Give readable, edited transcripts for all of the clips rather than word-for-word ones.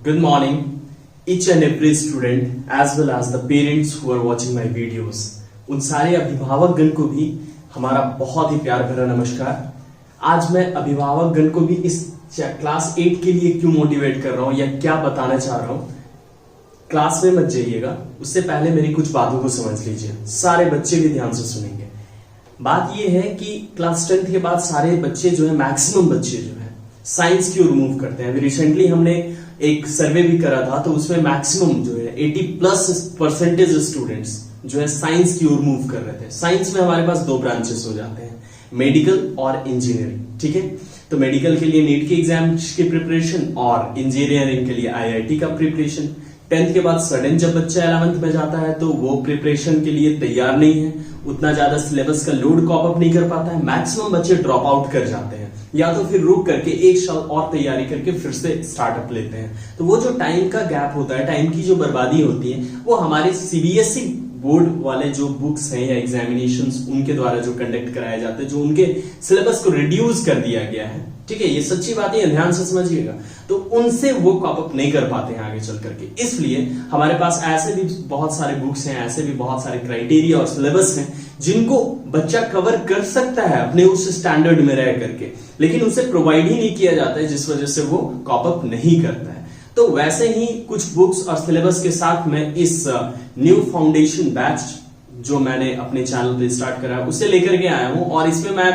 Good morning, each and every student as well as the parents who are watching my videos. उन सारे अभिभावक गण को भी हमारा बहुत ही प्यार भरा नमस्कार। आज मैं अभिभावक गण को भी इस क्लास 8 के लिए क्यों मोटिवेट कर रहा हूं या क्या बताना चाह रहा हूं, क्लास में मत जाइएगा, उससे पहले मेरी कुछ बातों को समझ लीजिए। सारे बच्चे भी ध्यान से सुनेंगे। बात यह है कि क्लास 10 के बाद सारे बच्चे जो है, मैक्सिमम बच्चे जो है साइंस की ओर मूव करते हैं। अभी रिसेंटली हमने एक सर्वे भी करा था, तो उसमें मैक्सिमम जो है 80+ % स्टूडेंट्स जो है साइंस की ओर मूव कर रहे थे। साइंस में हमारे पास 2 ब्रांचेस हो जाते हैं, मेडिकल और इंजीनियरिंग। ठीक है, तो मेडिकल के लिए नीट के एग्जाम की प्रिपरेशन और इंजीनियरिंग के लिए IIT का प्रिपरेशन। 10th के बाद सडन जब बच्चा 11th में जाता है तो वो प्रिपरेशन के लिए तैयार नहीं है, उतना ज्यादा सिलेबस का लोड कॉप अप नहीं कर पाता है। मैक्सिमम बच्चे ड्रॉप आउट कर जाते हैं या तो फिर रुक करके एक साल और तैयारी करके फिर से स्टार्टअप लेते हैं। तो वो जो टाइम का गैप होता है, टाइम की जो बर्बादी होती है, वो हमारे CBSE बोर्ड वाले जो बुक्स हैं या एग्जामिनेशंस उनके द्वारा जो कंडक्ट कराए जाते हैं, जो उनके सिलेबस को रिड्यूस कर दिया गया है। ठीक है, ये सच्ची बात है, ध्यान से समझिएगा। तो उनसे वो कॉप अप नहीं कर पाते हैं आगे चल करके। इसलिए हमारे पास ऐसे भी बहुत सारे बुक्स हैं, ऐसे भी बहुत सारे क्राइटेरिया और सिलेबस हैं जिनको बच्चा कवर कर सकता है अपने उस स्टैंडर्ड में रह करके, लेकिन उसे प्रोवाइड ही नहीं किया जाता है, जिस वजह से वो कॉप अप नहीं करता है। तो वैसे ही कुछ बुक्स और सिलेबस के साथ मैं इस न्यू फाउंडेशन बैच जो मैंने अपने चैनल पे स्टार्ट करा है उसे लेकर के आया हूं, और इसमें मैं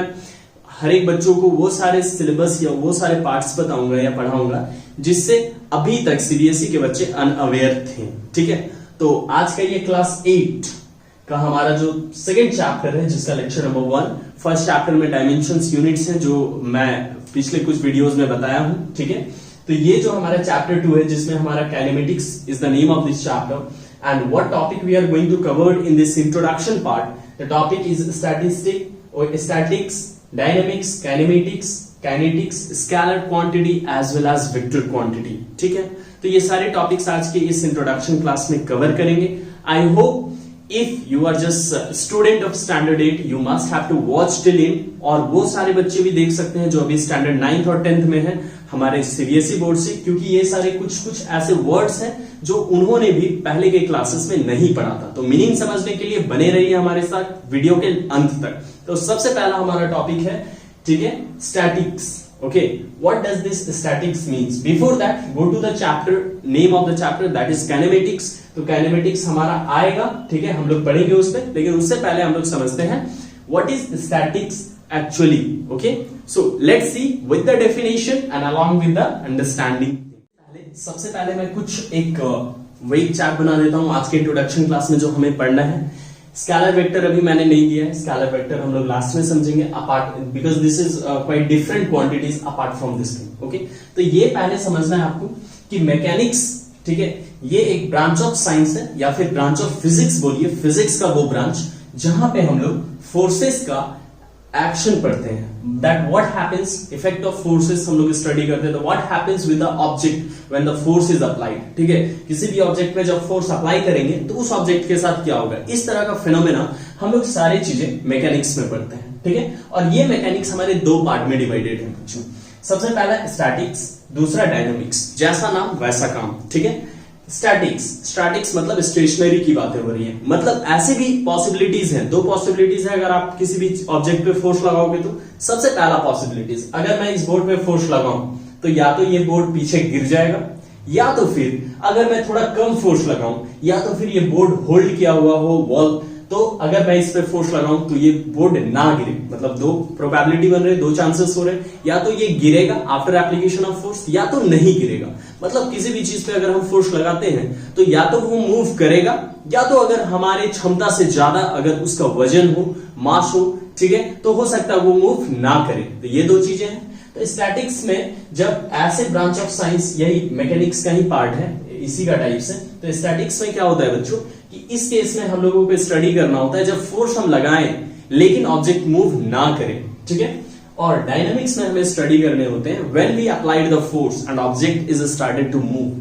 हर एक बच्चों को वो सारे सिलेबस या वो सारे पार्ट्स बताऊंगा या पढ़ाऊंगा जिससे अभी तक CBSE के बच्चे अनअवेयर थे। ठीक है, तो आज का ये क्लास 8 का हमारा जो सेकेंड चैप्टर है, जिसका लेक्चर नंबर 1, फर्स्ट चैप्टर में डायमेंशंस यूनिट्स हैं जो मैं पिछले कुछ वीडियोस में बताया हूं। ठीक है, तो ये जो हमारा चैप्टर 2 है, जिसमें हमारा kinematics is the name of this chapter, and what topic we are going to cover in this introduction part. The topic is statics, dynamics, kinetics, scalar quantity as well as vector quantity. ठीक है, तो ये सारे topics आज के इस introduction class में cover करेंगे। I hope if you are just student of standard 8 you must have to watch till end, और वो सारे बच्चे भी देख सकते हैं जो अभी स्टैंडर्ड 9th और 10th में है हमारे CBSE बोर्ड से, क्योंकि ये सारे कुछ ऐसे वर्ड्स हैं जो उन्होंने भी पहले के क्लासेस में नहीं पढ़ा था। तो मीनिंग समझने के लिए बने रहिए हमारे साथ वीडियो के अंत तक। तो सबसे पहला हमारा टॉपिक है, ठीक है, statics. Okay, what does this statics means? Before that go to the chapter, name of the chapter that is kinematics. तो काइनेमेटिक्स हमारा आएगा, ठीक है, हम लोग पढ़ेंगे उस पर, लेकिन उससे पहले हम लोग समझते हैं what is statics actually. Okay, so let's see with the definition and along with the understanding. सबसे पहले मैं कुछ एक वेट चार्ट बना देता हूं आज के इंट्रोडक्शन क्लास में जो हमें पढ़ना है। स्केलर वेक्टर अभी मैंने नहीं दिया है, स्केलर वेक्टर हम लोग लास्ट में समझेंगे, apart because this is quite different quantities apart from this thing. Okay, तो ये पहले समझना है आपको कि मैकेनिक्स, ठीक है, ये एक ब्रांच ऑफ साइंस है या फिर ब्रांच ऑफ फिजिक्स बोलिए, फिजिक्स का वो ब्रांच जहां पे हम लोग फोर्सेस का एक्शन पढ़ते हैं। That what happens, effect of forces हम लोग स्टडी करते हैं। तो what happens with the object when the force is applied. ठीक है, किसी भी ऑब्जेक्ट में जब फोर्स अप्लाई करेंगे तो उस ऑब्जेक्ट के साथ क्या होगा, इस तरह का फिनोमेना हम लोग सारी चीजें मैकेनिक्स में पढ़ते हैं। ठीक है, और ये मैकेनिक्स हमारे 2 पार्ट में डिवाइडेड है बच्चों। सबसे पहला स्टैटिक्स, दूसरा डायनामिक्स। जैसा नाम वैसा काम। ठीक है, स्टैटिक्स मतलब स्टेशनरी की बातें हो रही है, मतलब ऐसे भी पॉसिबिलिटीज हैं, 2 पॉसिबिलिटीज है। अगर आप किसी भी ऑब्जेक्ट पे फोर्स लगाओगे तो सबसे पहला पॉसिबिलिटीज, अगर मैं इस बोर्ड पे फोर्स लगाऊं तो या तो ये बोर्ड पीछे गिर जाएगा, या तो फिर अगर मैं थोड़ा कम फोर्स लगाऊं या तो फिर ये बोर्ड होल्ड किया हुआ हो वॉल, तो अगर मैं इस पे फोर्स लगाऊं तो ये बोर्ड ना गिरे। मतलब 2 प्रोबेबिलिटी बन रहे, 2 चांसेस हो रहे, या तो ये गिरेगा आफ्टर एप्लीकेशन ऑफ फोर्स या तो नहीं गिरेगा। मतलब किसी भी चीज पे अगर हम फोर्स लगाते हैं तो या तो वो मूव करेगा, या तो अगर हमारे क्षमता से ज्यादा अगर उसका वजन हो, मास हो, ठीक है, तो हो सकता है वो मूव ना करे। तो ये 2 चीजें हैं। तो स्टैटिक्स में जब ऐसे ब्रांच ऑफ साइंस, यही मैकेनिक्स का ही पार्ट है, इसी का टाइप से, तो स्टैटिक्स में क्या होता है बच्चों कि इस केस में हम लोगों को स्टडी करना होता है जब फोर्स हम लगाएं लेकिन ऑब्जेक्ट मूव ना करे। ठीक है, और डायनामिक्स में हमें स्टडी करने होते हैं when we applied the force and object is started to move,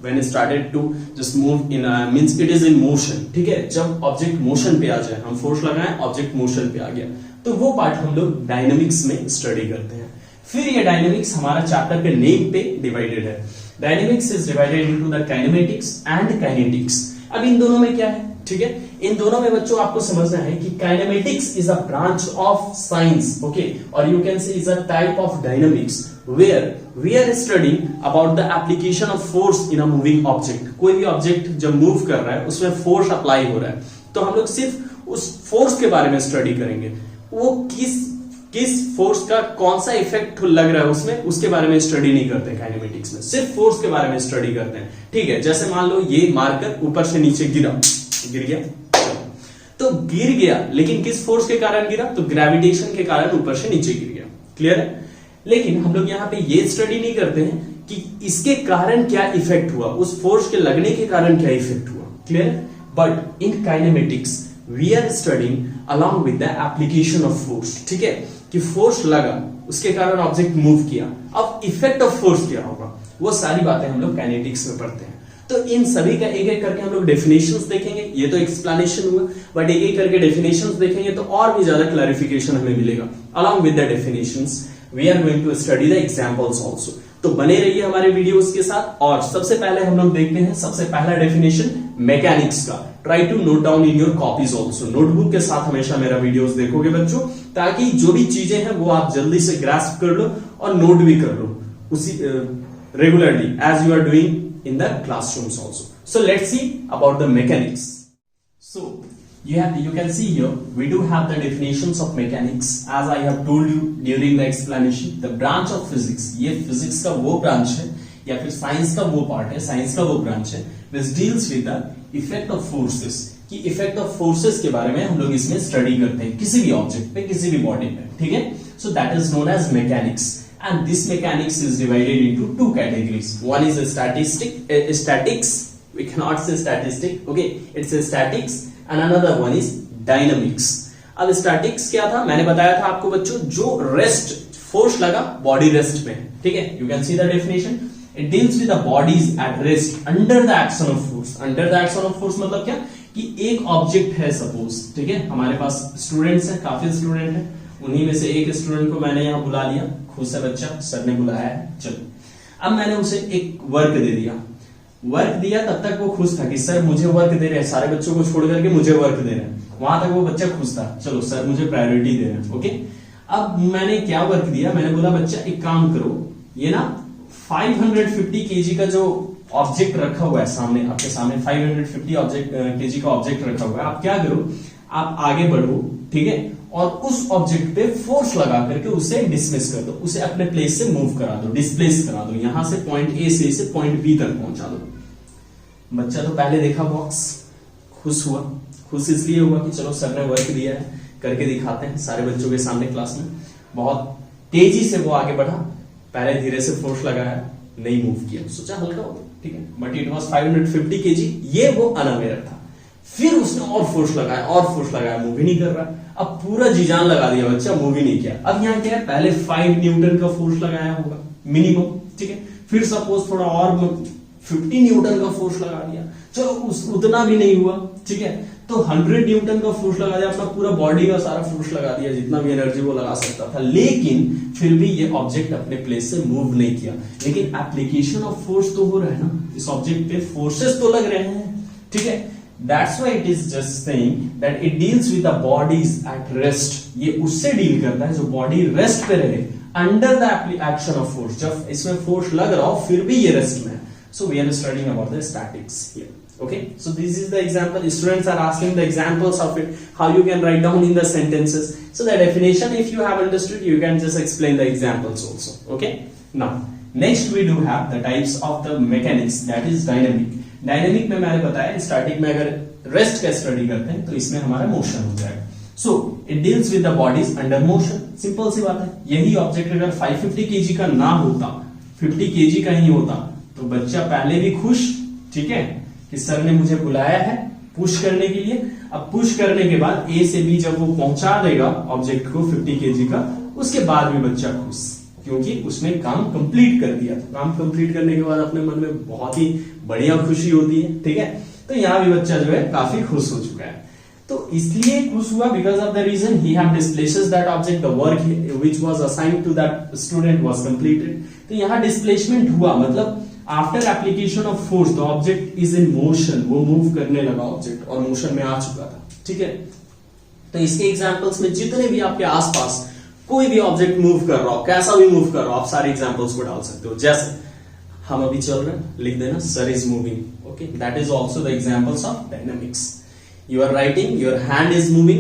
when started to just move in means it is in motion. ठीक है, जब ऑब्जेक्ट मोशन पे आ जाए, हम फोर्स लगाएं, ऑब्जेक्ट मोशन पे आ गया, तो वो पार्ट हम लोग डायनामिक्स में स्टडी करते हैं। फिर ये डायनेमिक्स हमारा चैप्टर के नेम पे डिवाइडेड है। Dynamics is divided into the kinematics and kinetics. अब इन दोनों में क्या है, ठीक है, इन दोनों में बच्चों आपको समझना है कि kinematics is a branch of science, okay, और you can say is a type of dynamics where we are studying about the application of force in a moving object. कोई भी ऑब्जेक्ट जब मूव कर रहा है उसमें फोर्स अप्लाई हो रहा है, तो हम लोग सिर्फ उस फोर्स के बारे में स्टडी करेंगे, वो किस फोर्स का कौन सा इफेक्ट लग रहा है उसमें, उसके बारे में स्टडी नहीं करते काइनेमेटिक्स में, सिर्फ फोर्स के बारे में स्टडी करते हैं, ठीक है। जैसे मान लो ये मार्कर ऊपर से नीचे गिर गया, तो गिर गया, लेकिन किस फोर्स के कारण गिरा, तो ग्रेविटेशन के कारण ऊपर से नीचे गिर गया, क्लियर है। लेकिन हम लोग यहाँ पे ये स्टडी नहीं करते हैं कि इसके कारण क्या इफेक्ट हुआ, उस फोर्स के लगने के कारण क्या इफेक्ट हुआ, clear. But in kinematics we are studying along with the application of force, ठीक है, कि फोर्स लगा, उसके कारण ऑब्जेक्ट मूव किया, अब इफेक्ट ऑफ फोर्स क्या होगा, वो सारी बातें हम लोग काइनेटिक्स में पढ़ते हैं। तो इन सभी का एक एक करके हम लोग डेफिनेशंस देखेंगे, ये तो एक्सप्लेनेशन हुआ, बट एक एक करके डेफिनेशंस देखेंगे तो और भी ज्यादा क्लैरिफिकेशन हमें मिलेगा। Along with the definitions we are going to study the examples also. तो बने रहिए हमारे वीडियोस के साथ। और सबसे पहले हम लोग देखते हैं सबसे पहला डेफिनेशन मैकेनिक्स का। Try to note down in your copies also, notebook के साथ हमेशा मेरा वीडियोस देखोगे बच्चों, ताकि जो भी चीजें हैं वो आप जल्दी से ग्रास्प कर लो और नोट भी कर लो उसी regularly as you are doing in the classrooms also. So let's see about the mechanics. So you can see here we do have the definitions of mechanics as I have told you during the explanation. The branch of physics, ये physics का वो branch है या फिर science का वो part है, science का वो branch है which deals with the effect of forces, कि effect of forces के बारे में हम लोग इसमें study करते हैं किसी भी object पे, किसी भी body पे, ठीक है। So that is known as mechanics. And this mechanics is divided into two categories. One is a statics. We cannot say statistic. Okay, it's a statics, and another one is dynamics. अब statics क्या था, मैंने बताया था आपको बच्चों, जो rest force लगा बॉडी रेस्ट में, ठीक है। You can see the definition. It deals with the bodies at rest under the action of force. Under the action of force मतलब क्या, कि एक ऑब्जेक्ट है सपोज, ठीक है, हमारे पास स्टूडेंट्स हैं, काफी स्टूडेंट हैं, उन्हीं में से एक स्टूडेंट को मैंने यहाँ बुला लिया, खुद से बच्चा, सर ने बुलाया है, चलो अब मैंने उसे एक वर्क दे दिया, वर्क दिया, तब तक वो खुश था कि सर मुझे वर्क दे रहे हैं, सारे बच्चों को छोड़ करके मुझे वर्क दे रहे हैं, वहां तक वो बच्चा खुश था, चलो सर मुझे प्रायोरिटी दे रहे हैं, ओके। अब मैंने क्या वर्क दिया, मैंने बोला बच्चा एक काम करो, ये ना 550 केजी का जो ऑब्जेक्ट रखा हुआ है सामने, आपके सामने 550 केजी का ऑब्जेक्ट रखा हुआ है, आप क्या करो, आप आगे बढ़ो, ठीक है, और उस ऑब्जेक्ट पे फोर्स लगा करके उसे डिस्प्लेस कर दो, उसे अपने प्लेस से मूव करा दो, डिस्प्लेस करा दो, यहां से पॉइंट ए से पॉइंट बी तक पहुंचा दो। बच्चा तो पहले देखा बॉक्स, खुश हुआ, खुश इसलिए हुआ कि चलो सर ने वर्क दिया है, करके दिखाते हैं सारे बच्चों के सामने क्लास में। बहुत तेजी से वो आगे बढ़ा, पहले धीरे से फोर्स लगाया, नहीं मूव किया, सोचा हल्का होगा, ठीक है, बट इट वॉज 550 केजी, ये वो अनअवेयर था। फिर उसने और फोर्स लगाया, मूव ही नहीं कर रहा, अब पूरा जी जान लगा दिया बच्चा, मूव ही नहीं किया। अब यहाँ क्या है, पहले 5 न्यूटन का फोर्स लगाया होगा मिनिमम, ठीक है, फिर सपोज थोड़ा और 50 न्यूटन का फोर्स लगा दिया, चलो उतना भी नहीं हुआ, ठीक है, तो 100 न्यूटन का फोर्स लगा दिया, अपना पूरा बॉडी का सारा फोर्स लगा दिया, जितना भी एनर्जी वो लगा सकता था, लेकिन फिर भी ये ऑब्जेक्ट अपने प्लेस से मूव नहीं किया। लेकिन एप्लीकेशन ऑफ फोर्स तो हो रहा है ना, इस ऑब्जेक्ट पे फोर्सेस तो लग रहे हैं, ठीक है। That's why it is just saying that it deals with the bodies at rest. ये उससे डील करता है जो बॉडी रेस्ट पे रहे under the action of force. जब इसमें फोर्स लग रहा हो फिर भी ये रेस्ट में है. So we are studying about the statics here. Okay, so this is the example. Students are asking the examples of it, how you can write down in the sentences. So the definition, if you have understood, you can just explain the examples also. Okay. Now next we do have the types of the mechanics, that is dynamic. Dynamic में मैंने बताया, static में अगर rest का study करते हैं तो इसमें हमारा मोशन हो जाएगा। So it deals with the bodies under motion, simple सी बात है। यही ऑब्जेक्ट अगर 550 केजी का ना होता, 50 केजी का ही होता, तो बच्चा पहले भी खुश, ठीक है, कि सर ने मुझे बुलाया है पुश करने के लिए। अब पुश करने के बाद ए से बी जब वो पहुंचा देगा ऑब्जेक्ट को 50 केजी का, उसके बाद भी बच्चा खुश, क्योंकि उसने काम कंप्लीट कर दिया। तो काम कंप्लीट करने के बाद अपने मन में बहुत ही बढ़िया खुशी होती है, ठीक है। तो यहाँ भी बच्चा जो है काफी खुश हो चुका है। तो इसलिए खुश हुआ because of the reason he have displaces that object, the work which was assigned to that student was completed. तो यहाँ डिस्प्लेसमेंट हुआ, मतलब after application of force the object is in motion, वो मूव करने लगा ऑब्जेक्ट और motion में आ चुका था, ठीक है। तो इसके एग्जांपल्स में जितने भी आपके आसपास कोई भी ऑब्जेक्ट मूव कर रहा हो, कैसा भी मूव कर रहा हो, आप सारे एग्जांपल्स को डाल सकते हो। जैसे हम अभी चल रहे हैं, लिख देना sir is moving, okay, that is also the examples of dynamics. You are writing, your hand is moving,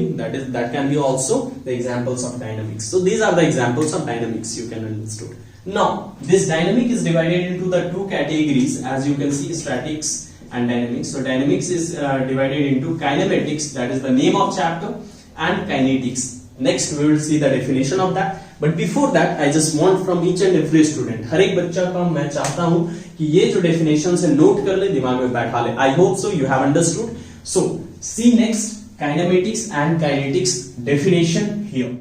that can be also the examples of dynamics. So these are the examples of dynamics you can understood. Now this dynamic is divided into the two categories, as you can see, statics and dynamics. So dynamics is divided into kinematics, that is the name of chapter, and kinetics. Next we will see the definition of that. But before that I just want from each and every student, हर एक बच्चा का मैं चाहता हूं कि ये जो definitions है नोट कर ले, दिमाग में बैठा ले। I hope so you have understood. So see next kinematics and kinetics definition here.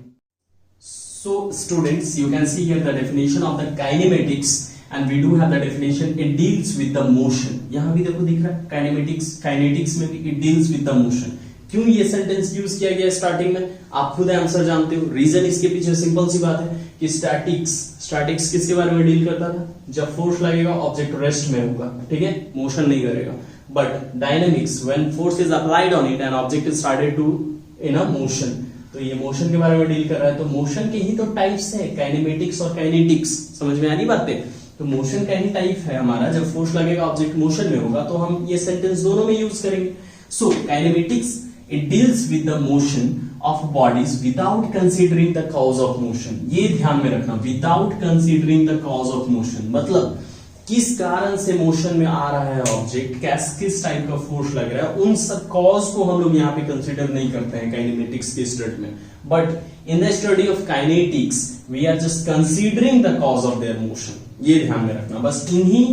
So students, you can see here the definition of the kinematics, and we do have the definition. It deals with the motion. यहां भी देखो दिख रहा है kinetics में भी it deals with the motion. क्यों ये सेंटेंस यूज किया गया स्टार्टिंग में, आप खुद आंसर जानते हो। रीजन इसके पीछे सिंपल सी बात है कि स्टैटिक्स किसके बारे में डील करता था, जब फोर्स लगेगा ऑब्जेक्ट रेस्ट में होगा, ठीक है, मोशन नहीं करेगा। But dynamics, when force is applied on it and object is started to in a motion, तो ये मोशन के बारे में डील कर रहा है। तो मोशन के ही तो टाइप्स है, काइनेमेटिक्स और काइनेटिक्स, समझ में आ रही बातें। तो मोशन का ही टाइप है हमारा, जब फोर्स लगेगा ऑब्जेक्ट मोशन में होगा, तो हम ये सेंटेंस दोनों में यूज करेंगे। सो kinematics it deals with the motion of bodies without considering the cause of motion. ये ध्यान में रखना, without considering the cause of motion, मतलब किस कारण से मोशन में आ रहा है ऑब्जेक्ट, किस टाइप का फोर्स लग रहा है, उन सब कॉज को हम लोग यहाँ पे कंसीडर नहीं करते हैं काइनेमेटिक्स के स्टडी में। But in the study of kinetics we are just considering the cause of their motion. ये ध्यान में रखना, बस इन्हीं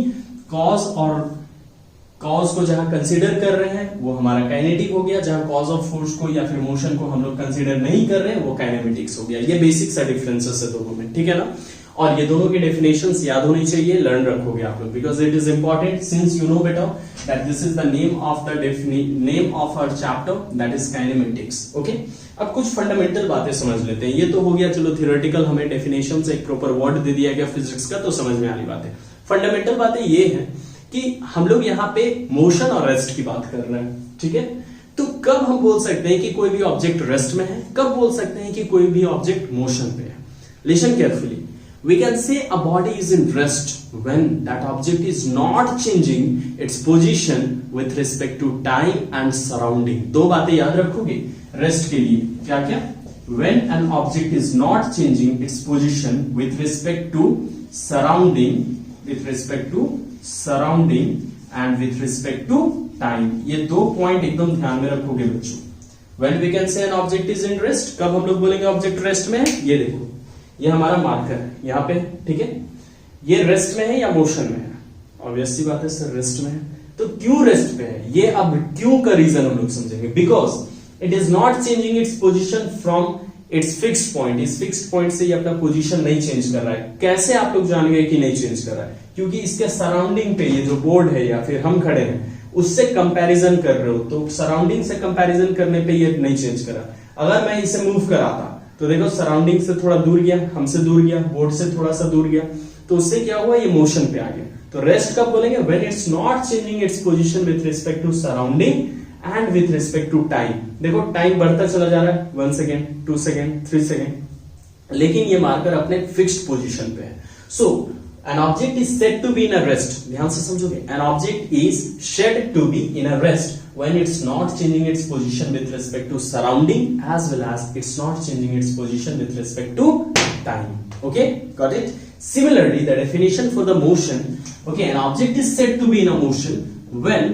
कॉज को जहां कंसीडर कर रहे हैं वो हमारा काइनेटिक हो गया, जहां कॉज ऑफ फोर्स को या फिर मोशन को हम लोग कंसीडर नहीं कर रहे हैं वो काइनेमेटिक्स हो गया। ये बेसिक सा डिफरेंसेस है दोनों में, ठीक है ना। और ये दोनों के डेफिनेशंस याद होनी चाहिए, लर्न रखोगे आप लोग, because it is important since you know बेटा that this is the name of our chapter, that is kinematics, okay. अब कुछ फंडामेंटल बातें समझ लेते हैं। ये तो हो गया चलो थियोरेटिकल, हमें डेफिनेशन से एक प्रॉपर वर्ड दे दिया गया फिजिक्स का, तो समझ में आनी बातें। फंडामेंटल बातें ये है कि हम लोग यहाँ पे मोशन और रेस्ट की बात कर रहे हैं, ठीक है। तो कब हम बोल सकते हैं कि कोई भी ऑब्जेक्ट रेस्ट में है, कब बोल सकते हैं कि कोई भी ऑब्जेक्ट मोशन पे है। Listen carefully, we can say a body is in rest when that object is not changing its position with respect to time and surrounding. दो बातें याद रखोगे रेस्ट के लिए, क्या क्या, when an object is not changing its position with respect to surrounding and with respect to time. ये दो पॉइंट एकदम ध्यान में रखोगे बच्चों। When we can say an object is in rest, कब हम लोग बोलेंगे ऑब्जेक्ट रेस्ट में है। ये देखो, ये हमारा मार्कर है यहाँ पे, ठीक है, ये रेस्ट में है या मोशन में है, ऑब्वियस सी बात है सर रेस्ट में है। तो क्यों रेस्ट पे है, ये अब क्यों का रीजन हम लोग समझेंगे। Because it is not changing its position from its fixed point, इस फिक्स्ड पॉइंट से ये अपना पोजीशन नहीं चेंज कर रहा है। कैसे आप लोग जान गए कि नहीं चेंज कर रहा है, क्योंकि इसके सराउंडिंग पे ये जो बोर्ड है या फिर हम खड़े हैं उससे कंपैरिजन कर रहे हो, तो सराउंडिंग से कंपैरिजन करने पे ये नहीं चेंज कर रहा। अगर मैं इसे मूव कराता तो देखो सराउंडिंग से थोड़ा दूर गया, हमसे दूर गया, बोर्ड से थोड़ा सा दूर गया, तो उससे क्या हुआ, ये मोशन पे आ गया। तो रेस्ट कब बोलेंगे, when it's not changing its position with respect to surrounding and with respect to time. देखो टाइम बढ़ता चला जा रहा है, 1 सेकेंड, 2 सेकेंड, 3 सेकेंड, लेकिन ये मार्कर अपने फिक्स्ड पोजीशन पे है। So an object is said to be in a rest, ध्यान से समझोगे, an object is said to be in a rest when it's not changing its position with respect to surrounding as well as it's not changing its position with respect to time. Okay, got it? Similarly, the definition for the motion, okay, an object is said to be in a motion when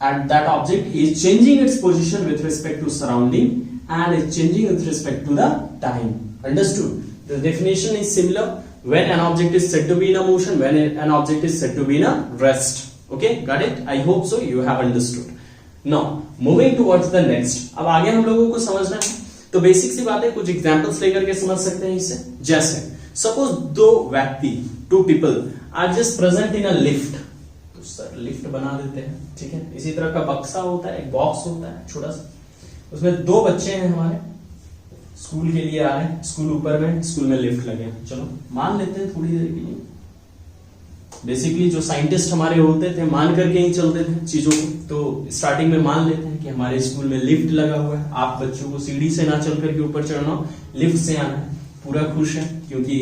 and that object is changing its position with respect to surrounding and is changing with respect to the time. Understood? The definition is similar when an object is said to be in a motion, when an object is said to be in a rest. Okay, got it? I hope so you have understood. Now moving towards the next, अब आगे हम लोगों को समझना है, तो basic सी बात है, कुछ एग्जांपल्स लेकर के समझ सकते हैं इसे। जैसे सपोज दो व्यक्ति, 2 people are just present in a lift, तो सर लिफ्ट बना देते हैं, ठीक है, इसी तरह का बक्सा होता है, एक बॉक्स होता है छोटा सा, उसमें 2 बच्चे हैं हमारे, स्कूल के लिए आ रहे हैं, स्कूल ऊपर में, स्कूल में लिफ्ट लगे हैं, चलो मान लेते हैं थोड़ी देर के लिए। बेसिकली जो साइंटिस्ट हमारे होते थे मान करके ही चलते थे चीजों को। तो स्टार्टिंग में मान लेते हैं कि हमारे स्कूल में लिफ्ट लगा हुआ है, आप बच्चों को सीढ़ी से ना चल करके ऊपर चढ़ना हो, लिफ्ट से आना है, पूरा खुश है क्योंकि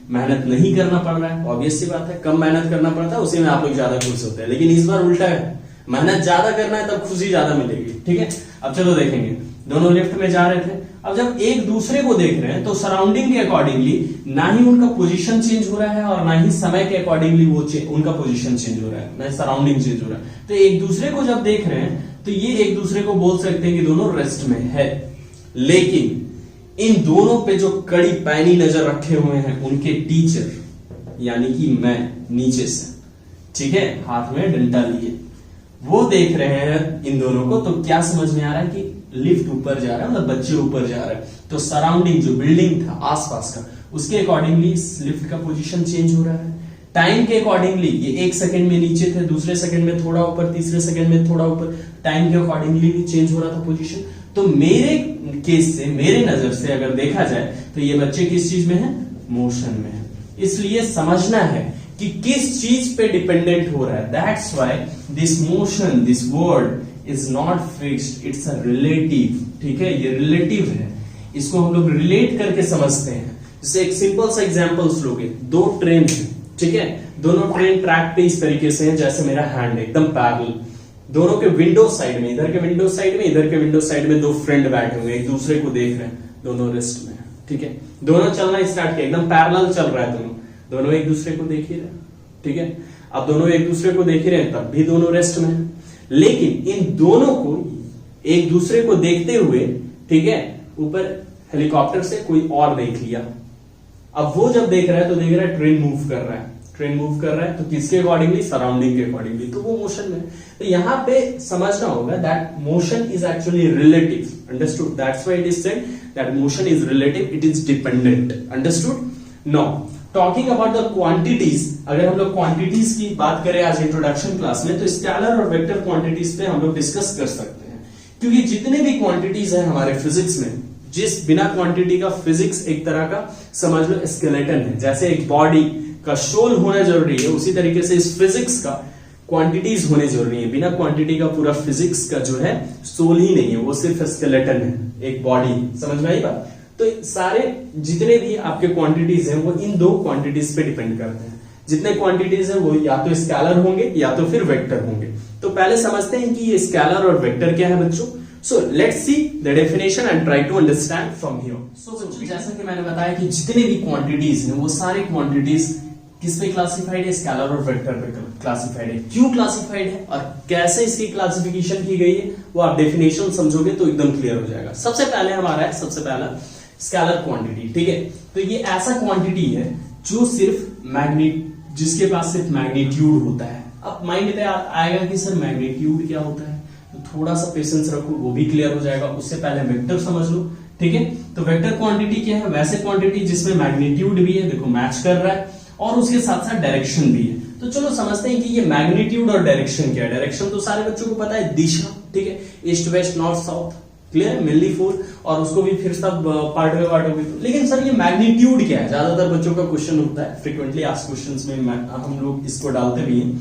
मेहनत नहीं करना पड़ रहा है। ऑब्वियस सी बात है, कम मेहनत करना पड़ता है उसी में आप लोग ज्यादा खुश होते हैं। लेकिन इस बार उल्टा है, मेहनत ज्यादा करना है तब खुशी ज्यादा मिलेगी। ठीक है, अब चलो देखेंगे, दोनों लिफ्ट में जा रहे थे। अब जब एक दूसरे को देख रहे हैं तो सराउंडिंग के अकॉर्डिंगली ना ही उनका पोजीशन चेंज हो रहा है और ना ही समय के अकॉर्डिंगली वो उनका पोजीशन चेंज हो रहा है, ना सराउंडिंग चेंज हो रहा है। तो एक दूसरे को जब देख रहे हैं तो ये एक दूसरे को बोल सकते हैं कि दोनों रेस्ट में है। लेकिन इन दोनों पे जो कड़ी पैनी नजर रखे हुए हैं उनके टीचर यानी कि मैं नीचे से, ठीक है, हाथ में डंडा लिए, वो देख रहे हैं इन दोनों को। तो क्या समझ में आ रहा है कि लिफ्ट ऊपर जा रहा है, मतलब बच्चे ऊपर जा रहे हैं। तो सराउंडिंग जो बिल्डिंग था आसपास का, उसके अकॉर्डिंगली लिफ्ट का पोजीशन चेंज हो रहा है। टाइम के अकॉर्डिंगली ये 1 सेकंड में नीचे थे, दूसरे सेकंड में थोड़ा ऊपर, तीसरे सेकंड में थोड़ा ऊपर, टाइम के अकॉर्डिंगली भी चेंज हो रहा था पोजीशन। तो मेरे केस से, मेरे नजर से अगर देखा जाए तो ये बच्चे किस चीज में है, मोशन में है। इसलिए समझना है कि किस चीज पे डिपेंडेंट हो रहा है। That's why this motion, this word is not fixed, it's a relative. ठीक है, ये रिलेटिव है, इसको हम लोग रिलेट करके समझते हैं। जैसे एक सिंपल सा एग्जांपल्स लोगे, दो ट्रेन है, ठीक है, दोनों ट्रेन ट्रैक पे इस तरीके से है जैसे मेरा हैंड है, एकदम पैरेलल। दोनों के विंडो साइड में, इधर के विंडो साइड में, इधर के विंडो साइड में दो फ्रेंड बैठे हुए एक दूसरे को देख रहे हैं, दोनों रेस्ट में है। ठीक है, दोनों चलना स्टार्ट किया, एकदम पैरेलल चल रहा है, दोनों एक दूसरे को देख ही रहे। ठीक है, अब दोनों एक दूसरे को देख ही रहे हैं, तब भी दोनों रेस्ट में है। लेकिन इन दोनों को एक दूसरे को देखते हुए, ठीक है, ऊपर हेलीकॉप्टर से कोई और देख लिया। अब वो जब देख रहा है तो देख रहा है ट्रेन मूव कर रहा है, ट्रेन मूव कर रहा है, तो किसके अकॉर्डिंगली, सराउंडिंग के अकॉर्डिंगली, तो वो मोशन में। तो यहां पे समझना होगा that motion is actually relative, understood? That's why it is said that motion is relative, it is dependent, understood? Now talking about the quantities, अगर हम लोग क्वांटिटीज की बात करें आज इंट्रोडक्शन क्लास में, तो स्केलर और वेक्टर क्वांटिटीज पे हम लोग डिस्कस कर सकते हैं। क्योंकि जितने भी क्वांटिटीज है हमारे फिजिक्स में, जिस बिना क्वांटिटी का फिजिक्स एक तरह का समझ लो स्केलेटन है। जैसे एक बॉडी का शोल होना जरूरी है, उसी तरीके से इस फिजिक्स का क्वांटिटीज होने जरूरी है। बिना क्वांटिटी का पूरा फिजिक्स का जो है सोल ही नहीं है, वो सिर्फ स्केलेटन है, एक बॉडी। समझ में आई बात? तो सारे जितने भी आपके क्वांटिटीज हैं वो इन दो क्वांटिटीज पे डिपेंड करते हैं। जितने क्वांटिटीज हैं वो या तो स्केलर होंगे या तो फिर वेक्टर होंगे। तो पहले समझते हैं कि ये स्केलर और वेक्टर क्या है बच्चों। So let's see the definition and try to understand from here. So बच्चों, जैसा कि मैंने बताया कि जितने भी क्वांटिटीज हैं वो सारे क्वांटिटीज किस पे क्लासिफाइड है, स्केलर और वेक्टर पे क्लासिफाइड है। क्यों क्लासिफाइड है और कैसे इसकी क्लासिफिकेशन की गई है, वो आप डेफिनेशन समझोगे तो एकदम क्लियर हो जाएगा। सबसे पहले हमारा है, सबसे पहला स्केलर क्वांटिटी। ठीक है, तो ये ऐसा क्वांटिटी है जो सिर्फ जिसके पास सिर्फ मैग्नीट्यूड होता है। अब माइंड में आएगा कि सर मैग्नीट्यूड क्या होता है, तो थोड़ा सा पेशेंस रखो, वो भी क्लियर हो जाएगा। उससे पहले वेक्टर समझ लो। ठीक है, तो वेक्टर क्वांटिटी क्या है, वैसे क्वांटिटी जिसमें मैग्नीट्यूड भी है, देखो मैच कर रहा है, और उसके साथ साथ डायरेक्शन भी है। तो चलो समझते हैं कि ये मैग्नीट्यूड और डायरेक्शन क्या है। डायरेक्शन तो सारे बच्चों को पता है, दिशा। ठीक है, east west north south, clear है, मिली फोर, और उसको भी फिर सब पार्ट में बांटोगे। लेकिन सर ये मैग्नीट्यूड क्या है, ज्यादातर बच्चों का क्वेश्चन होता है, फ्रीक्वेंटली आस्क्ड क्वेश्चंस में हम लोग इसको डालते भी हैं।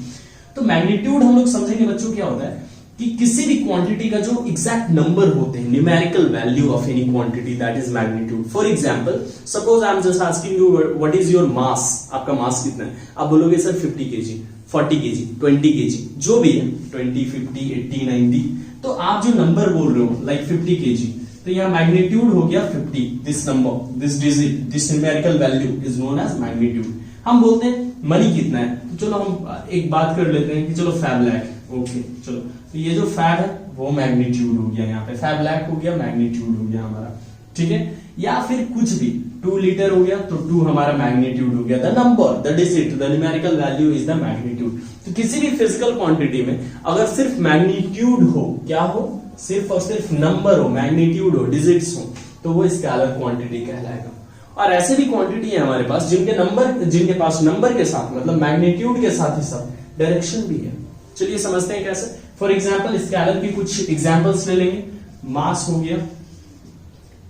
तो मैग्नीट्यूड हम लोग समझेंगे बच्चों क्या होता है कि किसी भी क्वांटिटी का जो एग्जैक्ट नंबर होते हैं, numerical value of any quantity, that is magnitude. For example, suppose I am just asking you what is your मास, आपका मास कितना है। आप बोलोगे सर 50 केजी, 40 केजी, 20 केजी, जो भी है, 20, 50, 80, 90। तो आप जो नंबर बोल रहे हो लाइक 50 केजी, तो यहाँ मैग्नीट्यूड हो गया 50। This number, this digit, this numerical value is known as magnitude. हम बोलते हैं मनी कितना है, तो चलो हम एक बात कर लेते हैं कि चलो 5 लाख। ओके, चलो, तो ये जो 5 है वो मैग्नीट्यूड हो गया, यहाँ पे 5 लाख हो गया, मैग्नीट्यूड हो गया हमारा। ठीक है, या फिर कुछ भी 2 लीटर हो गया तो 2 हमारा मैग्नीट्यूड हो गया। The number, the digit, the numerical value is the magnitude. तो किसी भी फिजिकल क्वांटिटी में अगर सिर्फ मैग्नीट्यूड हो, क्या हो, सिर्फ और सिर्फ नंबर हो, मैग्नीट्यूड हो, डिजिट्स हो, तो वो स्केलर क्वांटिटी कहलाएगा। और ऐसे भी क्वांटिटी है हमारे पास जिनके पास नंबर के साथ, मतलब मैग्नीट्यूड के साथ ही साथ डायरेक्शन भी है। चलिए समझते हैं कैसे। फॉर एग्जाम्पल, स्केलर की कुछ एग्जाम्पल्स ले लेंगे। मास हो गया,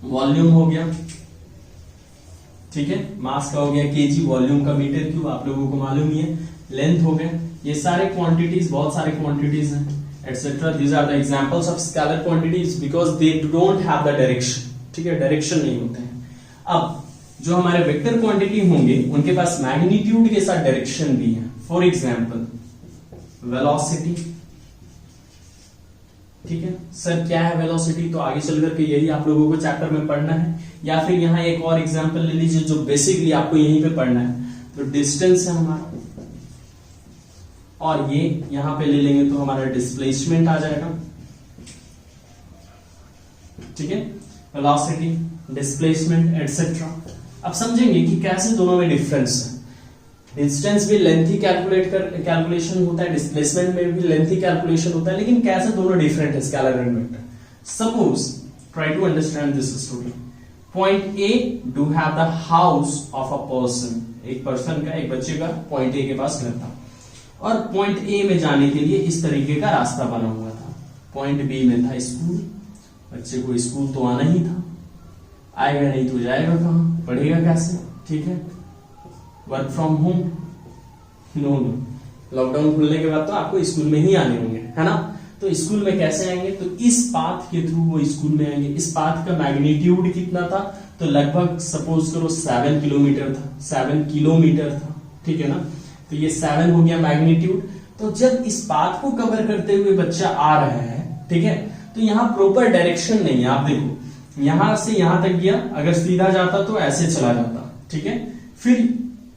वॉल्यूम हो गया, ठीक है, मास का हो गया केजी, वॉल्यूम का मीटर क्यूब, आप लोगों को मालूम ही है। लेंथ हो गया, ये सारे क्वांटिटीज, बहुत सारे क्वांटिटीज हैं etcetera. These are the examples of scalar quantities because they don't have the direction, ठीक है, डायरेक्शन नहीं होते हैं। अब जो हमारे वेक्टर क्वांटिटी होंगे उनके पास मैग्नीट्यूड के साथ डायरेक्शन भी है। फॉर एग्जांपल वेलोसिटी, ठीक है सर क्या है वेलोसिटी, तो आगे चल करके यही आप लोगों को चैप्टर में पढ़ना है, या फिर यहाँ एक और एग्जांपल ले लीजिए जो बेसिकली आपको यहीं पे पढ़ना है। तो डिस्टेंस है हमारा, और ये यहां पे ले लेंगे तो हमारा डिस्प्लेसमेंट आ जाएगा, ठीक है, वेलोसिटी, डिस्प्लेसमेंट एटसेट्रा। अब समझेंगे कि कैसे दोनों में डिफरेंस है। डिस्टेंस भी लेंथी कैलकुलेशन होता है, डिस्प्लेसमेंट में भी लेंथी कैलकुलेशन होता है, लेकिन कैसे दोनों डिफरेंट है scalar and vector. Suppose try to understand this story. Point A do have the house of a person, एक पर्सन का, एक बच्चे का पॉइंट ए के पास घर था, और पॉइंट ए में जाने के लिए इस तरीके का रास्ता बना हुआ था। पॉइंट बी में था स्कूल, बच्चे को स्कूल तो आना ही था, आएगा नहीं तो जाएगा कहां, पढ़ेगा कैसे, ठीक है, work from home, no, lockdown खुलने के बाद तो आपको स्कूल में ही आने होंगे, है ना। तो स्कूल में कैसे आएंगे, तो इस पाथ के थ्रू वो स्कूल में आएंगे। इस पाथ का मैग्नीट्यूड कितना था, तो लगभग सपोज करो 7 किलोमीटर था, 7 किलोमीटर था, ठीक है ना। तो ये 7 हो गया मैग्नीट्यूड। तो जब इस पाथ को कवर करते हुए बच्चा आ रहा है, ठीक है, तो यहाँ प्रॉपर डायरेक्शन नहीं है। आप देखो यहां से यहां तक गया, अगर सीधा जाता तो ऐसे चला जाता, ठीक है, फिर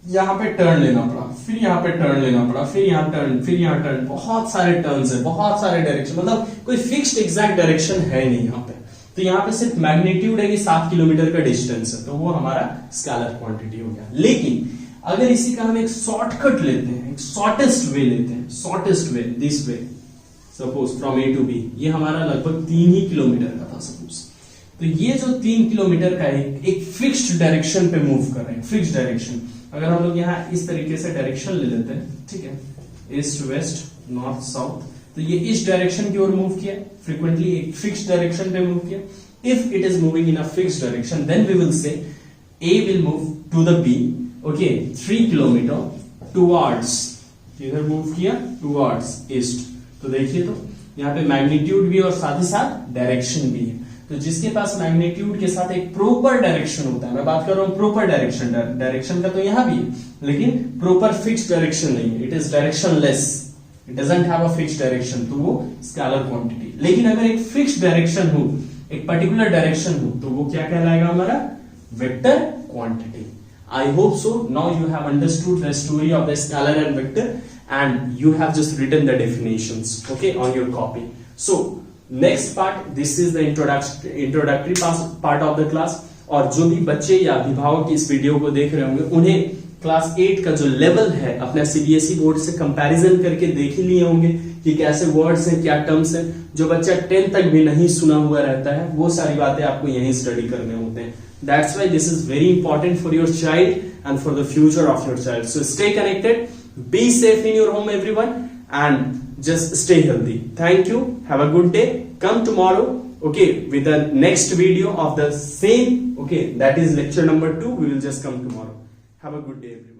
यहाँ पे टर्न लेना पड़ा, फिर यहाँ पे टर्न लेना पड़ा, फिर यहाँ टर्न, फिर यहाँ टर्न, बहुत सारे टर्न्स है, बहुत सारे डायरेक्शन, मतलब कोई फिक्स्ड एग्जैक्ट डायरेक्शन है नहीं यहाँ पे। तो यहाँ पे सिर्फ मैग्नीट्यूड है कि 7 किलोमीटर का डिस्टेंस है, तो वो हमारा स्केलर क्वांटिटी हो गया। लेकिन अगर इसी का हम एक शॉर्टकट लेते हैं, एक शॉर्टेस्ट वे लेते हैं, shortest way, this way, suppose from A to B, ये हमारा लगभग 3 ही किलोमीटर का था सपोज। तो ये जो 3 किलोमीटर का एक फिक्स्ड डायरेक्शन पे मूव कर रहे हैं, फिक्स्ड डायरेक्शन। अगर हम लोग यहाँ इस तरीके से डायरेक्शन ले लेते हैं, ठीक है, ईस्ट वेस्ट नॉर्थ साउथ, तो ये इस डायरेक्शन की ओर मूव किया, फ्रीक्वेंटली एक फिक्स्ड डायरेक्शन पे मूव किया। If it is moving in a fixed direction then we will say A will move to the B, okay, 3 kilometer towards, इधर मूव किया टुवर्ड्स ईस्ट। तो देखिए तो यहाँ पे मैग्नीट्यूड भी और साथ ही साथ डायरेक्शन भी है। तो जिसके पास मैग्नीट्यूड के साथ एक प्रॉपर डायरेक्शन होता है, मैं बात कर रहा हूं प्रॉपर डायरेक्शन, डायरेक्शन का तो यहां भी है, लेकिन प्रॉपर फिक्स्ड डायरेक्शन नहीं है, it is directionless, it doesn't have a fixed direction, तो वो स्केलर क्वांटिटी। लेकिन अगर एक फिक्स्ड डायरेक्शन हो, एक पर्टिकुलर डायरेक्शन हो, तो वो क्या कहलाएगा हमारा vector quantity. I hope so. Now you have understood the story of the scalar and vector, and you have just written the definitions, okay, on your copy. So next part, this is the introductory part of the class. और जो भी बच्चे या अभिभावक इस video को देख रहे होंगे, उन्हें क्लास 8 का जो लेवल है अपना सीबीएसई बोर्ड से कंपैरिजन करके देख ही लिए होंगे कि कैसे वर्ड्स हैं, क्या टर्म्स हैं। जो बच्चा 10 तक भी नहीं सुना हुआ रहता है, वो सारी बातें आपको यहीं स्टडी करने होते हैं। That's why this is very important for your child and for the future of your child. So stay connected, be safe in your home everyone, and just stay healthy. Thank you. Have a good day. Come tomorrow, okay, with the next video of the same, okay, that is lecture number 2. We will just come tomorrow. Have a good day everyone.